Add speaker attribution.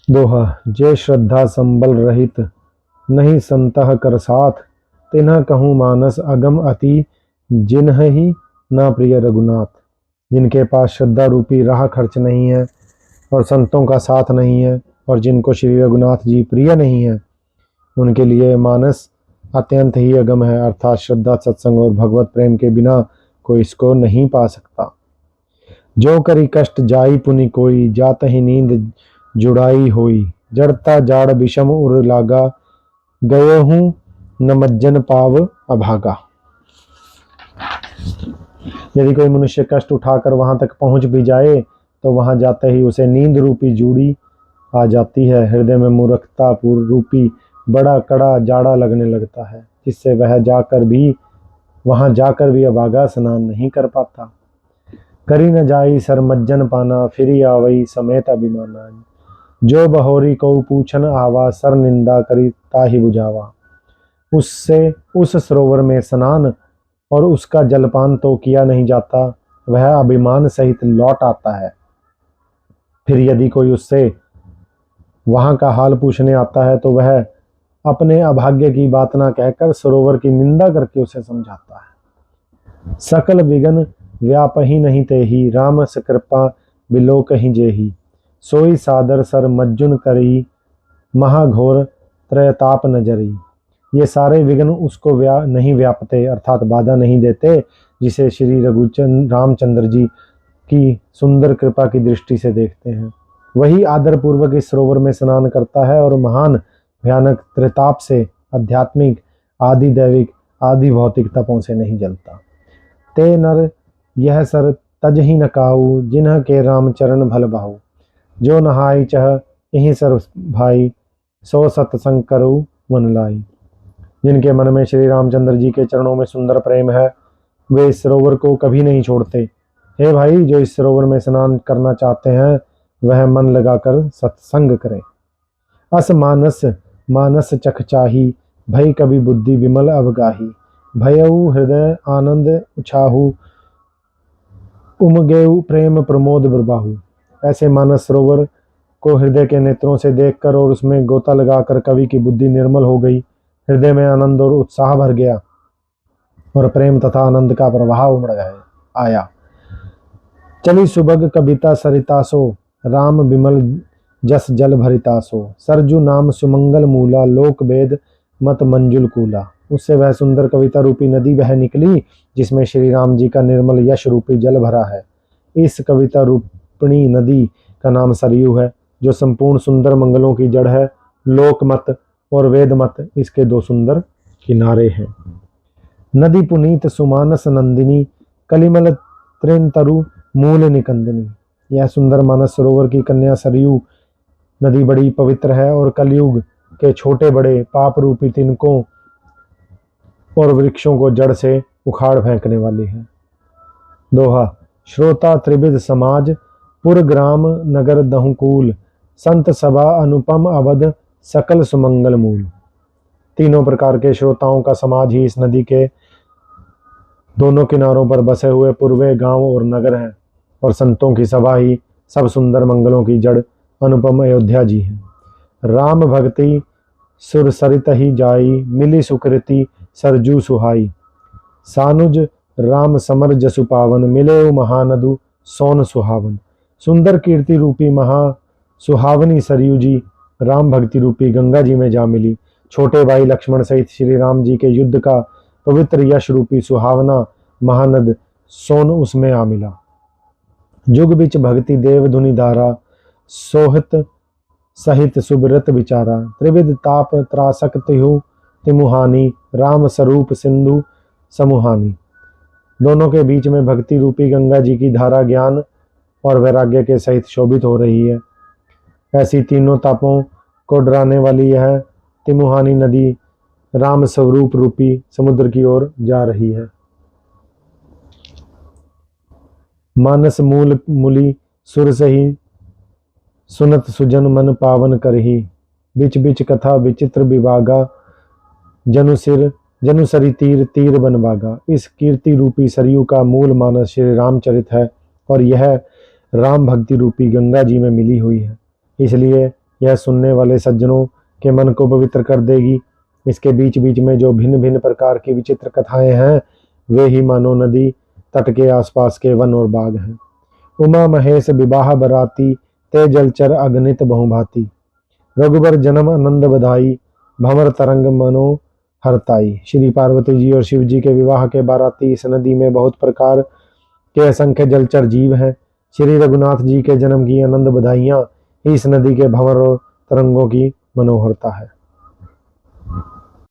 Speaker 1: दोहा। जे श्रद्धा संबल रहित नहीं संतह कर साथ, तिन्ह कहूँ मानस अगम अति जिन्हि ना प्रिय रघुनाथ। जिनके पास श्रद्धा रूपी राह खर्च नहीं है और संतों का साथ नहीं है और जिनको श्री रघुनाथ जी प्रिय नहीं है, उनके लिए मानस अत्यंत ही अगम है, अर्थात श्रद्धा सत्संग और भगवत प्रेम के बिना कोई इसको नहीं पा सकता। जो करी कष्ट जाई पुनि कोई, जात ही नींद जुड़ाई होई। जड़ता जाड़ विषम उर लागा, गयो हूँ न मज्जन पाव अभागा। यदि कोई मनुष्य कष्ट उठाकर वहां तक पहुंच भी जाए तो वहां जाते ही उसे नींद रूपी जूड़ी आ जाती है। हृदय में मूर्खता रूपी बड़ा कड़ा जाड़ा लगने लगता है, जिससे वह वहां जाकर भी अभागा स्नान नहीं कर पाता। करी न जाई सर मज्जन पाना, फिरी आवई समेत अभिमाना। जो बहोरी को पूछन आवा, सर निंदा करी ताहि बुझावा। उससे उस सरोवर में स्नान और उसका जलपान तो किया नहीं जाता, वह अभिमान सहित लौट आता है। फिर यदि कोई उससे वहां का हाल पूछने आता है तो वह अपने अभाग्य की बात ना कहकर सरोवर की निंदा करके उसे समझाता है। सकल विघन व्यापही नहीं तेहि, राम कृपा बिलो कहीं जेहि। सोई सादर सर मज्जुन करी, महाघोर त्रयताप नजरी। ये सारे विघ्न उसको नहीं व्यापते, अर्थात बाधा नहीं देते, जिसे श्री रामचंद्र जी की सुंदर कृपा की दृष्टि से देखते हैं। वही आदर पूर्वक इस सरोवर में स्नान करता है और महान भयानक त्रिताप से, आध्यात्मिक आदि दैविक आदि भौतिक तपों से नहीं जलता। ते नर यह सर तज ही न काऊ, जिन्ह के रामचरण भल भाऊ। जो नहाई चह यही सर भाई, सो सतसंग करऊ मन लाई। जिनके मन में श्री रामचंद्र जी के चरणों में सुंदर प्रेम है, वे इस सरोवर को कभी नहीं छोड़ते। हे भाई, जो इस सरोवर में स्नान करना चाहते हैं वह मन लगाकर सत्संग करें। अस मानस मानस चख चाही, भई कभी बुद्धि विमल अवगाही। भयऊ हृदय आनंद उछाहू, उमगेऊ प्रेम प्रमोद बिरबाहू। ऐसे मानस सरोवर को हृदय के नेत्रों से देखकर और उसमें गोता लगाकर कवि की बुद्धि निर्मल हो गई, हृदय में आनंद और उत्साह भर गया और प्रेम तथा आनंद का प्रवाह उमड़ आया। चली सुबग कविता सरितासो, राम विमल जस जल भरितासो। सरजू नाम सुमंगल मूला, लोक वेद मत मंजुल कूला। उससे वह सुंदर कविता रूपी नदी बह निकली, जिसमें श्री राम जी का निर्मल यश रूपी जल भरा है। इस कविता रूपणी नदी का नाम सरयू है, जो संपूर्ण सुंदर मंगलों की जड़ है। लोकमत और वेदमत इसके दो सुंदर किनारे हैं। नदी पुनीत सुमानस नंदिनी, कलिमल त्रिनतरु मूल निकंदनी। यह सुंदर मानस सरोवर की कन्या सरयू नदी बड़ी पवित्र है और कलयुग के छोटे बड़े पाप रूपी तिनकों और वृक्षों को जड़ से उखाड़ फेंकने वाली है। दोहा। श्रोता त्रिविध समाज, पुर ग्राम नगर दहुकूल। संत सभा अनुपम अवध, सकल सुमंगल मूल। तीनों प्रकार के श्रोताओं का समाज ही इस नदी के दोनों किनारों पर बसे हुए पूर्वे गांव और नगर हैं, और संतों की सभा ही सब सुंदर मंगलों की जड़ अनुपम अयोध्या जी है। राम भक्ति सुर सरित ही जाई, मिली सुकृति सरजू सुहाई। सानुज राम समर जसु पावन, मिले महानदु सोन सुहावन। सुंदर कीर्ति रूपी महा सुहावनी सरयू जी राम भक्ति रूपी गंगा जी में जा मिली। छोटे भाई लक्ष्मण सहित श्री राम जी के युद्ध का पवित्र यश रूपी सुहावना महानद सोन उसमें आ मिला। जुग बिच भक्ति देव धुनि धारा, सोहित सहित सुब्रत विचारा। त्रिविध ताप त्रासक तिहु तिमुहानी, राम स्वरूप सिंधु समुहानी। दोनों के बीच में भक्ति रूपी गंगा जी की धारा ज्ञान और वैराग्य के सहित शोभित हो रही है। ऐसी तीनों तापों को डराने वाली यह तिमुहानी नदी राम स्वरूप रूपी समुद्र की ओर जा रही है। मानस मूल मूली सुर सही, सुनत सुजन मन पावन करही। बिच बिच कथा विचित्र विभागा, जनु सरी तीर तीर बनभागा। इस कीर्ति रूपी सरयू का मूल मानस श्री रामचरित है और यह राम भक्ति रूपी गंगा जी में मिली हुई है। इसलिए यह सुनने वाले सज्जनों के मन को पवित्र कर देगी। इसके बीच बीच में जो भिन्न भिन्न प्रकार की विचित्र कथाएं हैं, वे ही मानो नदी तट के आसपास के वन और बाग हैं। उमा महेश विवाह बराती, ते जलचर अगणित बहुभांति। रघुबर जन्म आनंद बधाई, भंवर तरंग मनो हरताई। श्री पार्वती जी और शिव जी के विवाह के बाराती इस नदी में बहुत प्रकार के असंख्य जलचर जीव हैं। श्री रघुनाथ जी के जन्म की आनंद बधाइयाँ इस नदी के भंवर और तरंगों की मनोहरता है।